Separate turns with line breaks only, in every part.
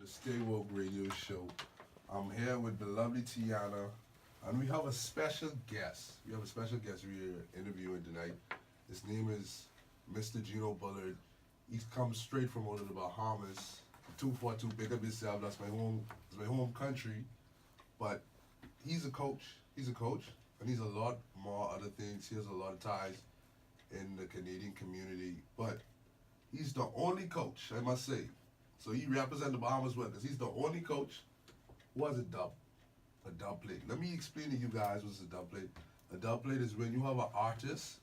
Stay Woke Radio Show. I'm here with the lovely Tiana, and we have a special guest. We have a special guest we're interviewing tonight. His name is Mr. Geno Bullard. He's come straight from out of the Bahamas. 242, big up yourself. That's my home country. But he's a coach. And he's a lot more other things. He has a lot of ties in the Canadian community. But he's the only coach, I must say. So he represents the Bahamas well, because he's the only coach who has a dub plate. Let me explain to you guys what's a dub plate. A dub plate is when you have an artist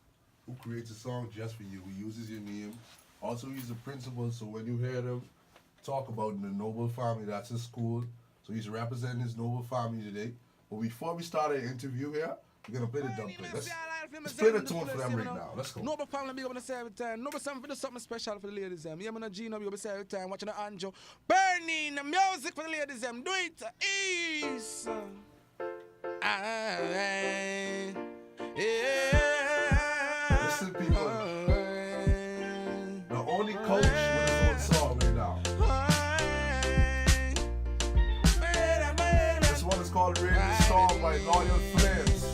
who creates a song just for you, who uses your name. Also, he's a principal, so when you hear them talk about the Noble family, that's his school. So he's representing his Noble family today. But before we start our interview here, we're going to play the dub plate. Let's play the tune for them right now. Let's go.
Noble family, big up on the every time. Noble something, do something special for the ladies. Yeah, I'm on Geno, big up every time, watching the Anjo. Burning the music for the ladies. Do it easy.
Listen, people. The only coach with his own song right now. This one is called Rain the Storm by Loyal Flames.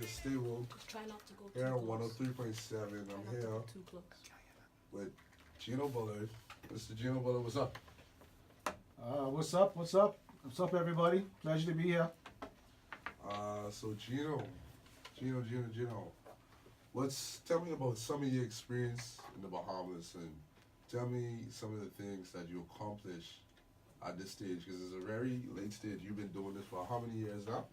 Stay woke.
Try not to go too
Here on
close.
103.7. I'm here
Too close.
with Geno Bullard. Mr. Geno Bullard, what's up?
What's up, everybody? Pleasure to be here.
So Geno. Tell me about some of your experience in the Bahamas, and tell me some of the things that you accomplished at this stage, because it's a very late stage. You've been doing this for how many years now?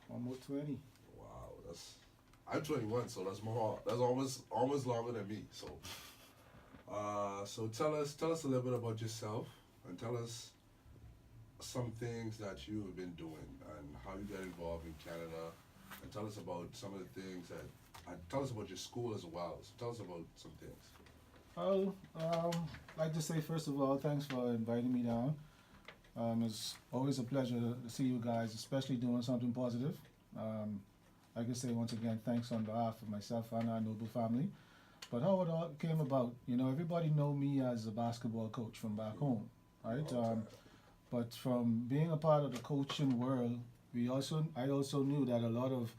Almost 20.
Wow, I'm 21, so that's almost longer than me. So, so tell us a little bit about yourself, and tell us some things that you have been doing and how you got involved in Canada, and tell us about some of the things tell us about your school as well. So tell us about some things.
I'd like to say, first of all, thanks for inviting me down. It's always a pleasure to see you guys, especially doing something positive. Like I say, once again, thanks on behalf of myself and our Noble family. But how it all came about, everybody know me as a basketball coach from back home, right? But from being a part of the coaching world, I also knew that a lot of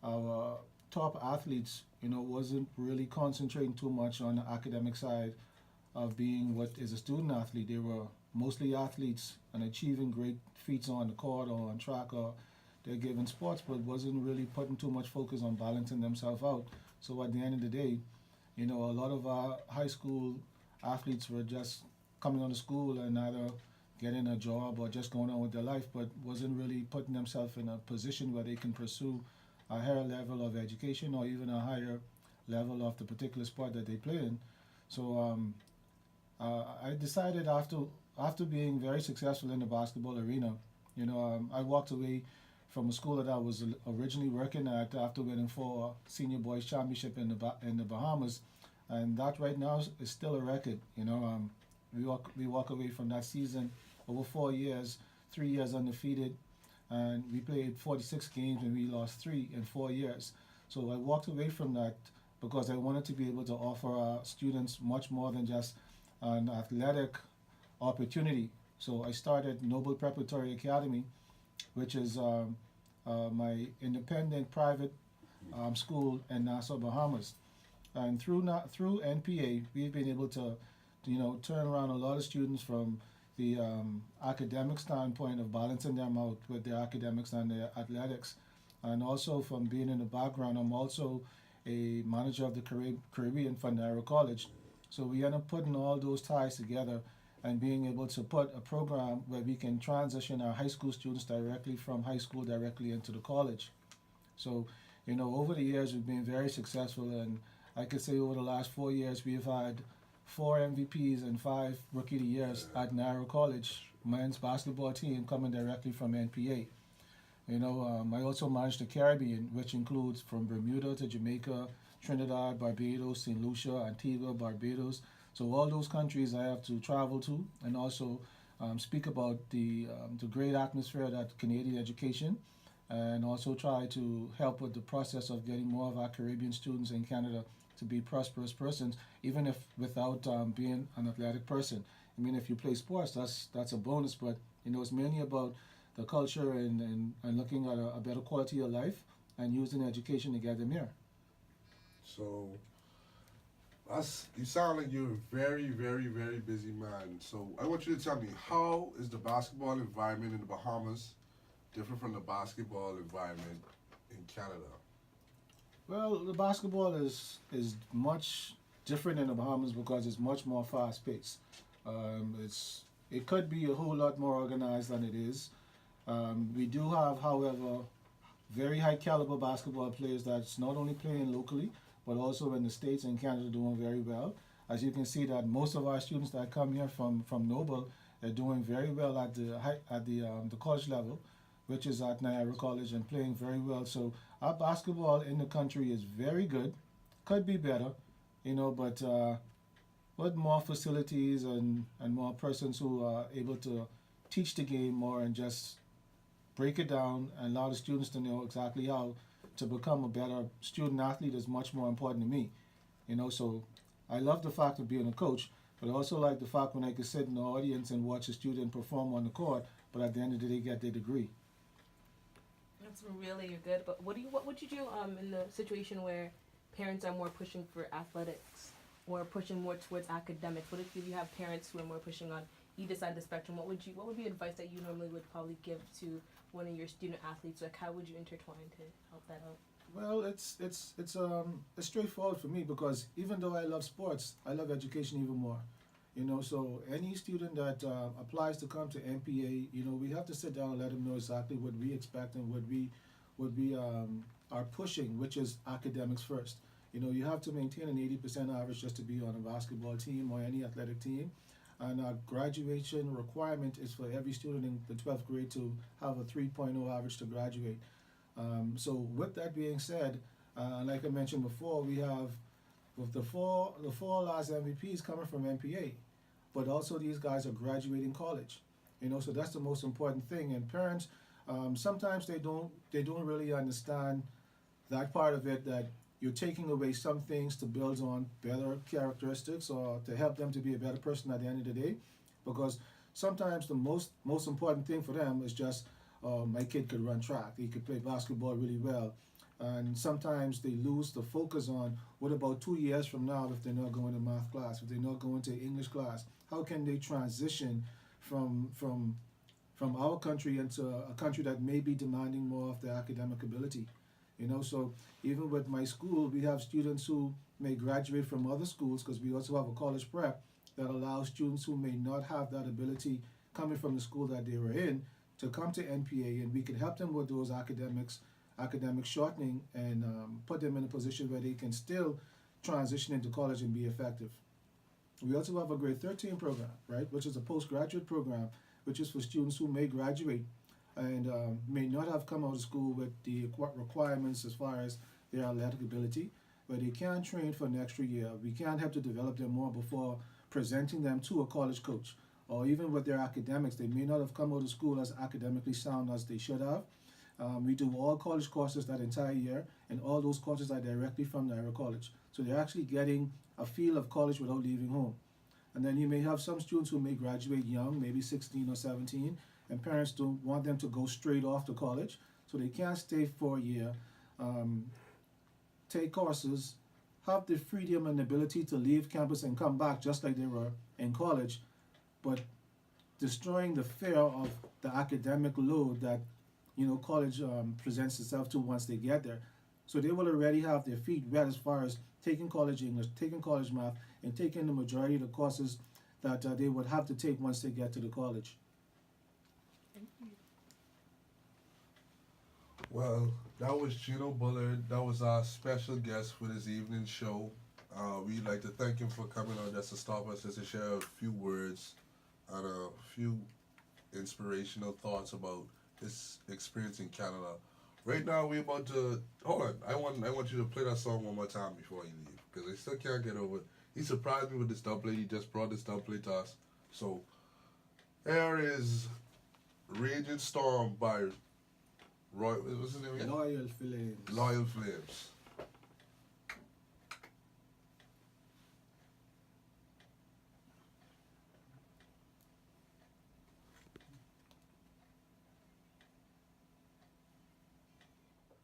our top athletes, wasn't really concentrating too much on the academic side of being what is a student athlete. They were mostly athletes and achieving great feats on the court or on track or their given sports, but wasn't really putting too much focus on balancing themselves out. So at the end of the day, a lot of our high school athletes were just coming on to school and either getting a job or just going on with their life, but wasn't really putting themselves in a position where they can pursue a higher level of education or even a higher level of the particular sport that they play in. So I decided after being very successful in the basketball arena, I walked away from a school that I was originally working at after winning 4 senior boys championship in the Bahamas, and that right now is still a record. We walk away from that season over 4 years, 3 years undefeated, and we played 46 games and we lost 3 in 4 years. So I walked away from that because I wanted to be able to offer our students much more than just an athletic opportunity. So I started Noble Preparatory Academy, which is my independent private school in Nassau, Bahamas. And through NPA, we've been able to, turn around a lot of students from the academic standpoint of balancing them out with their academics and their athletics. And also from being in the background, I'm also a manager of the Caribbean for Naira College. So we end up putting all those ties together and being able to put a program where we can transition our high school students directly from high school directly into the college. So, over the years we've been very successful, and I could say over the last 4 years we've had 4 MVPs and 5 Rookie of the Years at Naira College men's basketball team coming directly from NPA. I also manage the Caribbean, which includes from Bermuda to Jamaica, Trinidad, Barbados, St. Lucia, Antigua, Barbados. So all those countries I have to travel to, and also speak about the great atmosphere that Canadian education and also try to help with the process of getting more of our Caribbean students in Canada to be prosperous persons, even if without being an athletic person. I mean, if you play sports, that's a bonus, but it's mainly about the culture and looking at a better quality of life and using education to get them here.
So, you sound like you're a very, very, very busy man. So I want you to tell me, how is the basketball environment in the Bahamas different from the basketball environment in Canada?
Well, the basketball is much different in the Bahamas because it's much more fast paced. It could be a whole lot more organized than it is. We do have, however, very high caliber basketball players that's not only playing locally but also in the States and Canada doing very well. As you can see, that most of our students that come here from Noble are doing very well at the college level, which is at Niagara College, and playing very well. So our basketball in the country is very good. Could be better, but with more facilities and more persons who are able to teach the game more and just break it down and allow the students to know exactly how to become a better student athlete is much more important to me. So I love the fact of being a coach, but I also like the fact when I can sit in the audience and watch a student perform on the court, but at the end of the day get their degree.
That's really good. But what would you do in the situation where parents are more pushing for athletics or pushing more towards academics? What if you have parents who are more pushing on either side of the spectrum? What would be advice that you normally would probably give to one of your student athletes? Like, how would you intertwine to help that out?
Well, it's straightforward for me because even though I love sports, I love education even more. So any student that applies to come to MPA, we have to sit down and let them know exactly what we expect and what we are pushing, which is academics first. You have to maintain an 80% average just to be on a basketball team or any athletic team. And our graduation requirement is for every student in the 12th grade to have a 3.0 average to graduate. So with that being said, like I mentioned before, we have with the four last MVPs coming from MPA, but also these guys are graduating college. So that's the most important thing. And parents, sometimes they don't really understand that part of it, that you're taking away some things to build on better characteristics or to help them to be a better person at the end of the day. Because sometimes the most important thing for them is just, my kid could run track, he could play basketball really well. And sometimes they lose the focus on what about 2 years from now if they're not going to math class, if they're not going to English class. How can they transition from our country into a country that may be demanding more of their academic ability? So even with my school, we have students who may graduate from other schools because we also have a college prep that allows students who may not have that ability coming from the school that they were in to come to NPA, and we can help them with those academic shortening and put them in a position where they can still transition into college and be effective. We also have a grade 13 program, right, which is a postgraduate program, which is for students who may graduate and may not have come out of school with the requirements as far as their athletic ability, but they can train for an extra year. We can help to develop them more before presenting them to a college coach. Or even with their academics, they may not have come out of school as academically sound as they should have. We do all college courses that entire year, and all those courses are directly from Niagara College. So they're actually getting a feel of college without leaving home. And then you may have some students who may graduate young, maybe 16 or 17, and parents don't want them to go straight off to college, so they can't stay for a year, take courses, have the freedom and ability to leave campus and come back just like they were in college, but destroying the fear of the academic load that college presents itself to once they get there. So they will already have their feet wet as far as taking college English, taking college math, and taking the majority of the courses that they would have to take once they get to the college.
Well, that was Geno Bullard. That was our special guest for this evening's show. We'd like to thank him for coming on just to stop us, just to share a few words and a few inspirational thoughts about his experience in Canada. Right now, we're about to hold on. I want you to play that song one more time before you leave, because I still can't get over it. He surprised me with this dubplate. He just brought this dubplate to us. So here is "Raging Storm" by Roy, what's his name again?
Loyal Flames.
Loyal Flames.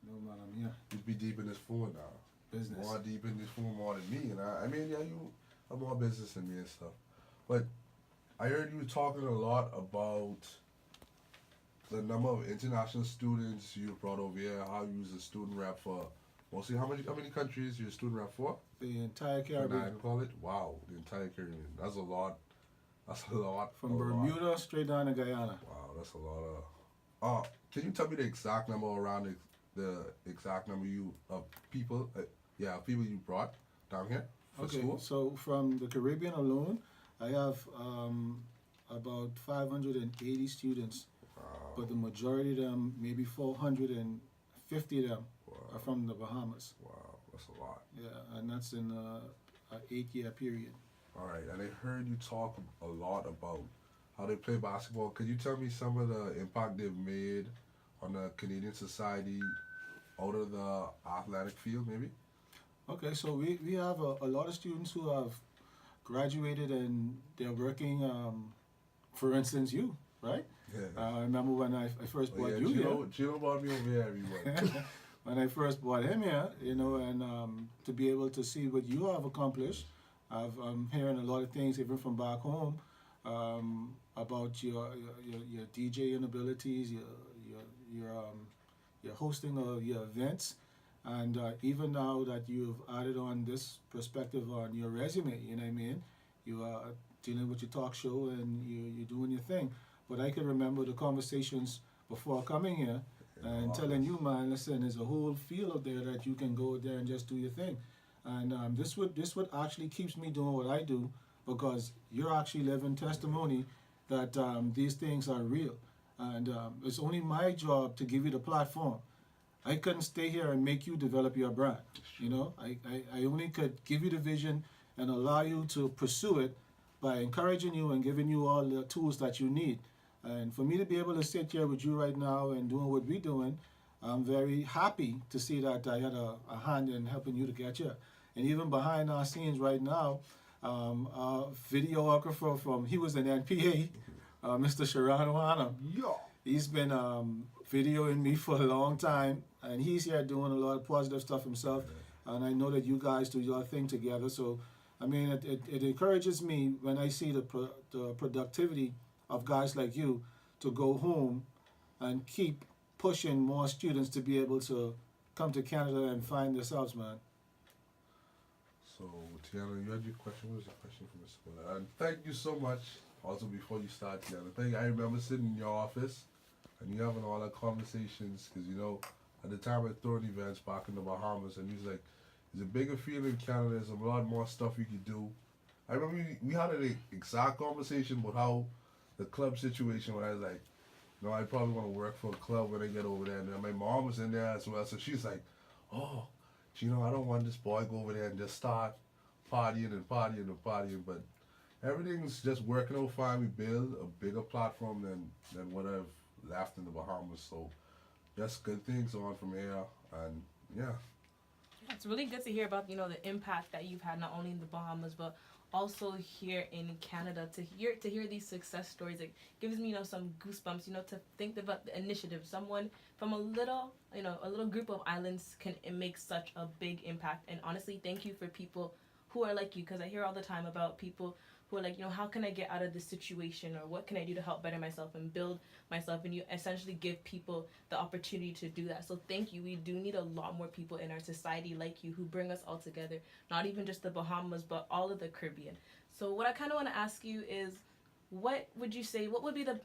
No man, I'm here.
You'd be deep in this phone now.
Business.
More deep in this phone more than me. And I mean, yeah, you have more business than me and stuff. But I heard you talking a lot about the number of international students you brought over here, how you was a student rep for mostly how many countries you're a student rep for?
The entire
Can I
Caribbean.
call it? Wow, the entire Caribbean. That's a lot. That's a lot.
From
a lot.
Bermuda straight down to Guyana.
Wow, that's a lot of. Can you tell me the exact number around the exact number of people? People you brought down here for school.
So from the Caribbean alone, I have about 580 students, but the majority of them, maybe 450 of them, are from the Bahamas.
Wow, that's a lot.
Yeah, and that's in an 8-year period.
All right, and I heard you talk a lot about how they play basketball. Could you tell me some of the impact they've made on the Canadian society out of the athletic field, maybe?
Okay, so we have a lot of students who have graduated and they're working, for instance, you, right?
Yeah.
I remember when I first brought you here.
Geno brought me over here, everyone.
When I first brought him here, and to be able to see what you have accomplished, I'm hearing a lot of things even from back home about your DJing abilities, your hosting of your events, and even now that you've added on this perspective on your resume, you know what I mean? You are dealing with your talk show and you're doing your thing. But I can remember the conversations before coming here and telling you, man, listen, there's a whole field out there that you can go there and just do your thing. And this would actually keeps me doing what I do, because you're actually living testimony that these things are real. And it's only my job to give you the platform. I couldn't stay here and make you develop your brand. You know, I only could give you the vision and allow you to pursue it by encouraging you and giving you all the tools that you need. And for me to be able to sit here with you right now and doing what we're doing, I'm very happy to see that I had a hand in helping you to get here. And even behind our scenes right now, our videographer he was an NPA, Mr. Sharon Ohana.
Yeah.
He's been videoing me for a long time, and he's here doing a lot of positive stuff himself. And I know that you guys do your thing together. So, I mean, it encourages me when I see the productivity of guys like you to go home and keep pushing more students to be able to come to Canada and find themselves, man.
So, Tiana, you had your question. What was your question from Mr. Bullard? And thank you so much. Also, before you start, Tiana, I remember sitting in your office and you having all our conversations, because, at the time of throwing events back in the Bahamas, and he was like, there's a bigger field in Canada, there's a lot more stuff we could do. I remember we had an exact conversation about how the club situation, when I was like, I probably want to work for a club when I get over there. And then my mom was in there as well, so she's like, oh, I don't want this boy go over there and just start partying and partying and partying. But everything's just working out fine. We build a bigger platform than what I've left in the Bahamas. So just good things on from here. And yeah.
It's really good to hear about, the impact that you've had not only in the Bahamas, but also here in Canada. To hear these success stories, it gives me, some goosebumps, to think about the initiative. Someone from a little group of islands can make such a big impact. And honestly, thank you for people who are like you, because I hear all the time about people who are like, how can I get out of this situation, or what can I do to help better myself and build myself, and you essentially give people the opportunity to do that. So thank you. We do need a lot more people in our society like you, who bring us all together, not even just the Bahamas, but all of the Caribbean. So what I kind of want to ask you is, what would you say, what would be the,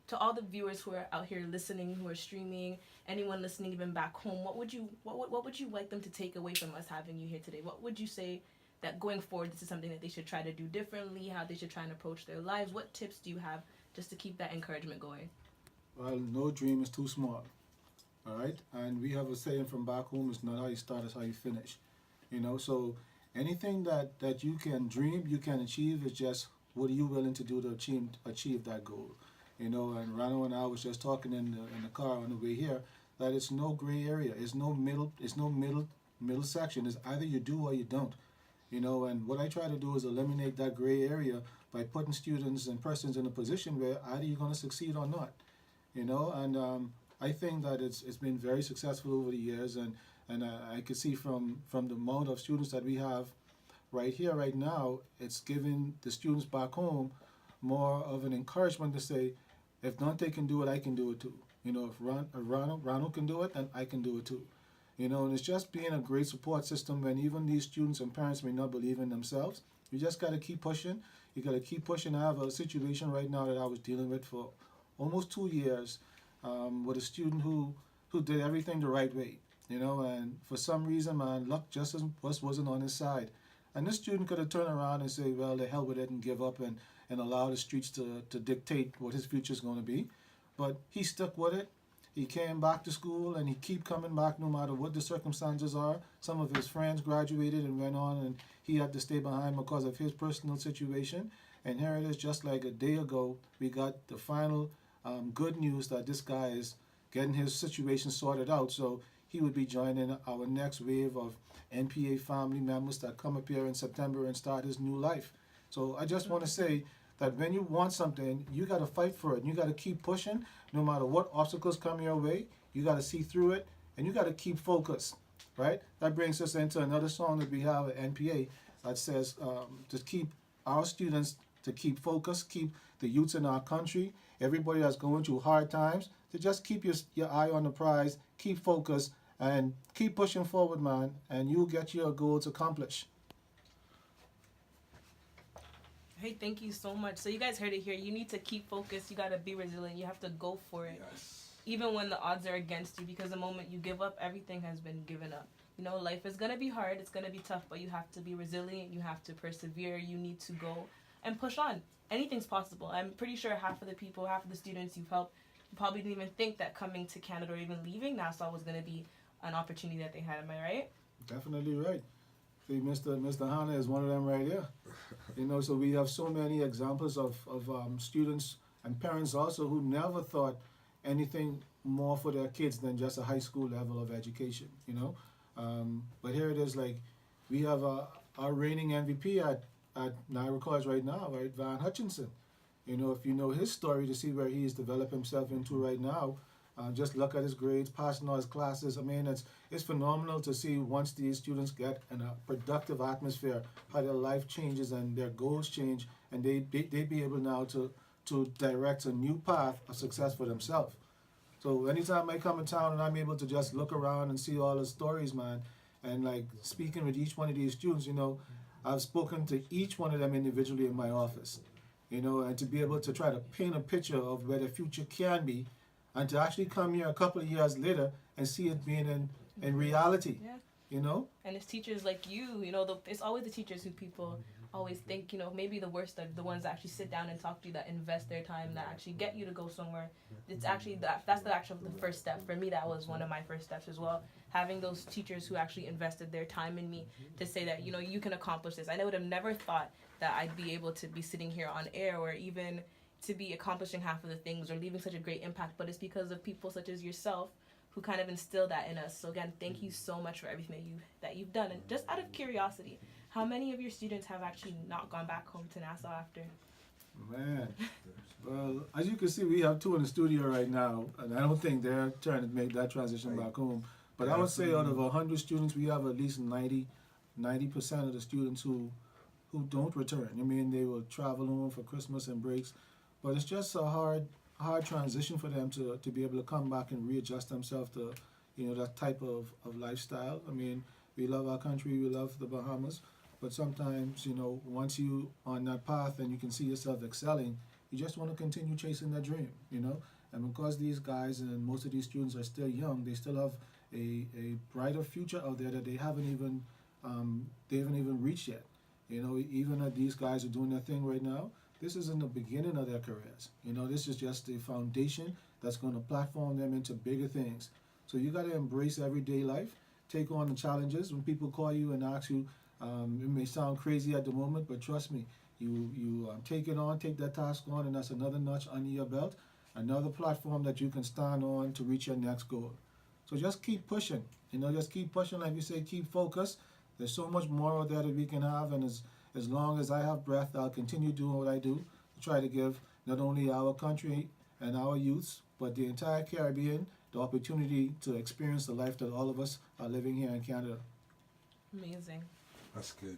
to all the viewers who are out here listening, who are streaming, anyone listening even back home, what would you like them to take away from us having you here today? What would you say that going forward, this is something that they should try to do differently, how they should try and approach their lives? What tips do you have just to keep that encouragement going?
Well, no dream is too small, all right? And we have a saying from back home, it's not how you start, it's how you finish. So anything that you can dream, you can achieve, is just what are you willing to do to achieve that goal? And Rano and I was just talking in the car on the way here, that it's no gray area. It's no middle section. It's either you do or you don't. You know, and what I try to do is eliminate that gray area by putting students and persons in a position where either you're going to succeed or not. You know, and I think that it's been very successful over the years, and I can see from the amount of students that we have right here, right now, it's giving the students back home more of an encouragement to say, if Dante can do it, I can do it too. You know, if Ronald can do it, then I can do it too. You know, and it's just being a great support system when even these students and parents may not believe in themselves. You just got to keep pushing. You got to keep pushing. I have a situation right now that I was dealing with for almost 2 years with a student who did everything the right way. You know, and for some reason, man, luck just wasn't on his side. And this student could have turned around and say, well, the hell with it, and give up and allow the streets to dictate what his future is going to be. But he stuck with it. He came back to school, and he keep coming back no matter what the circumstances are. Some of his friends graduated and went on, and he had to stay behind because of his personal situation. And here it is, just like a day ago, we got the final good news that this guy is getting his situation sorted out. So he would be joining our next wave of NPA family members that come up here in September and start his new life. So I just want to say that when you want something, you got to fight for it. And you got to keep pushing no matter what obstacles come your way. You got to see through it, and you got to keep focused, right? That brings us into another song that we have at NPA that says to keep our students to keep focused, keep the youths in our country, everybody that's going through hard times, to just keep your eye on the prize, keep focused, and keep pushing forward, man, and you'll get your goals accomplished.
Hey, thank you so much. So you guys heard it here. You need to keep focused. You got to be resilient. You have to go for it.
Yes.
Even when the odds are against you, because the moment you give up, everything has been given up. You know, life is going to be hard. It's going to be tough, but you have to be resilient. You have to persevere. You need to go and push on. Anything's possible. I'm pretty sure half of the students you've helped, you probably didn't even think that coming to Canada or even leaving Nassau was going to be an opportunity that they had. Am I right?
Definitely right. See, Mr. Hanna is one of them right there. You know, so we have so many examples of students and parents also who never thought anything more for their kids than just a high school level of education, you know. But here it is, like, we have our reigning MVP at Niagara College right now, right, Van Hutchinson. You know, if you know his story to see where he has developed himself into right now, just look at his grades, passing all his classes. I mean, it's phenomenal to see once these students get in a productive atmosphere, how their life changes and their goals change, and they be able now to direct a new path of success for themselves. So anytime I come in town and I'm able to just look around and see all the stories, man, and like speaking with each one of these students, you know, I've spoken to each one of them individually in my office, you know, and to be able to try to paint a picture of where the future can be, and to actually come here a couple of years later and see it being in reality,
Yeah.
you know?
And it's teachers like you know, it's always the teachers who people always think, you know, maybe the worst are the ones that actually sit down and talk to you, that invest their time, that actually get you to go somewhere. It's actually, that's the first step. For me, that was one of my first steps as well. Having those teachers who actually invested their time in me to say that, you know, you can accomplish this. I would have never thought that I'd be able to be sitting here on air or even to be accomplishing half of the things or leaving such a great impact, but it's because of people such as yourself who kind of instilled that in us. So again, thank you so much for everything that you've done. And just out of curiosity, how many of your students have actually not gone back home to Nassau after?
Man, well, as you can see, we have 2 in the studio right now, and I don't think they're trying to make that transition back home. But I would say out of 100 students, we have at least 90% of the students who don't return. I mean, they will travel home for Christmas and breaks, but it's just a hard transition for them to be able to come back and readjust themselves to, you know, that type of lifestyle. I mean, we love our country, we love the Bahamas, but sometimes, you know, once you on that path and you can see yourself excelling, you just want to continue chasing that dream, you know. And because these guys and most of these students are still young, they still have a brighter future out there that they haven't even reached yet. You know, even if these guys are doing their thing right now, this isn't the beginning of their careers. You know, this is just the foundation that's going to platform them into bigger things. So you got to embrace everyday life, take on the challenges. When people call you and ask you, it may sound crazy at the moment, but trust me, you take it on, take that task on, and that's another notch under your belt, another platform that you can stand on to reach your next goal. So just keep pushing. Just keep pushing. Like you say, keep focused. There's so much more out there that we can have, and as long as I have breath, I'll continue doing what I do to try to give not only our country and our youths, but the entire Caribbean the opportunity to experience the life that all of us are living here in Canada.
Amazing.
That's good.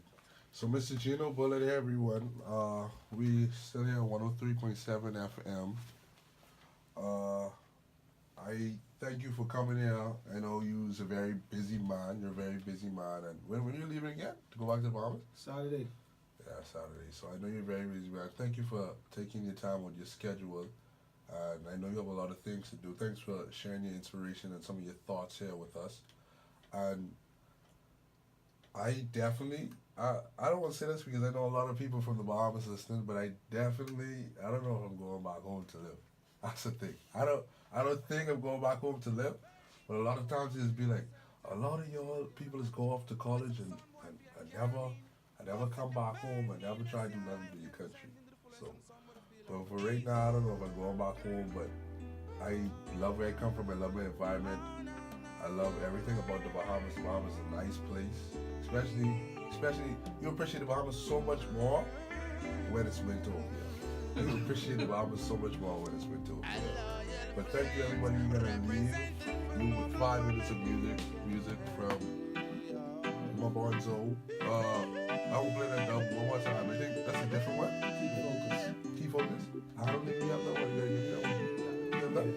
So, Mr. Geno Bullard here, everyone. We still here on 103.7 FM. I thank you for coming here. I know you're a very busy man. You're a very busy man. And when are you leaving again to go back to the Bahamas?
Saturday.
Yeah, Saturday. So I know you're a very busy man. Thank you for taking your time with your schedule. And I know you have a lot of things to do. Thanks for sharing your inspiration and some of your thoughts here with us. And I definitely, I don't want to say this because I know a lot of people from the Bahamas listening, but I don't know if I'm going back home to live. That's the thing. I don't think I'm going back home to live, but a lot of times it's be like, a lot of y'all people just go off to college and I never come back home. I never try to do nothing for your country. So, but for right now, I don't know if I'm going back home, but I love where I come from. I love my environment. I love everything about the Bahamas. The Bahamas is a nice place. Especially, you appreciate the Bahamas so much more when it's winter over here. You appreciate the Bahamas so much more when it's winter over here. But thank you, everybody. We're gonna leave you with 5 minutes of music from my Bonzo. I will play that dub one more time. I think that's a different one. Keep focus. I don't think we have that one. You gotta give me that one. You have that?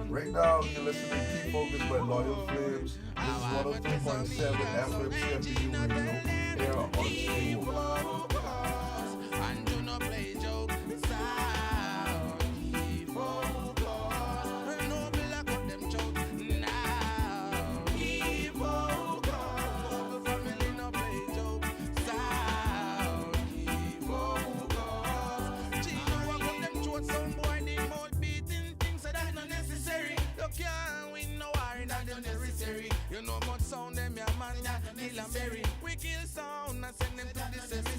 Right now, you're listening to Keep Focus by Loyal Flames. This is 103.7 FM CFU Radio here on Stable.
And do not play joke. Keep focused. No black of them joke. Now keep focused. Family no play joke. Keep focused. Geno walk on them throat. Some boy need more beating things, so that's not necessary. You can't win no war that unnecessary. You know much sound them your man that kill and bury. We kill sound and send them to the cemetery.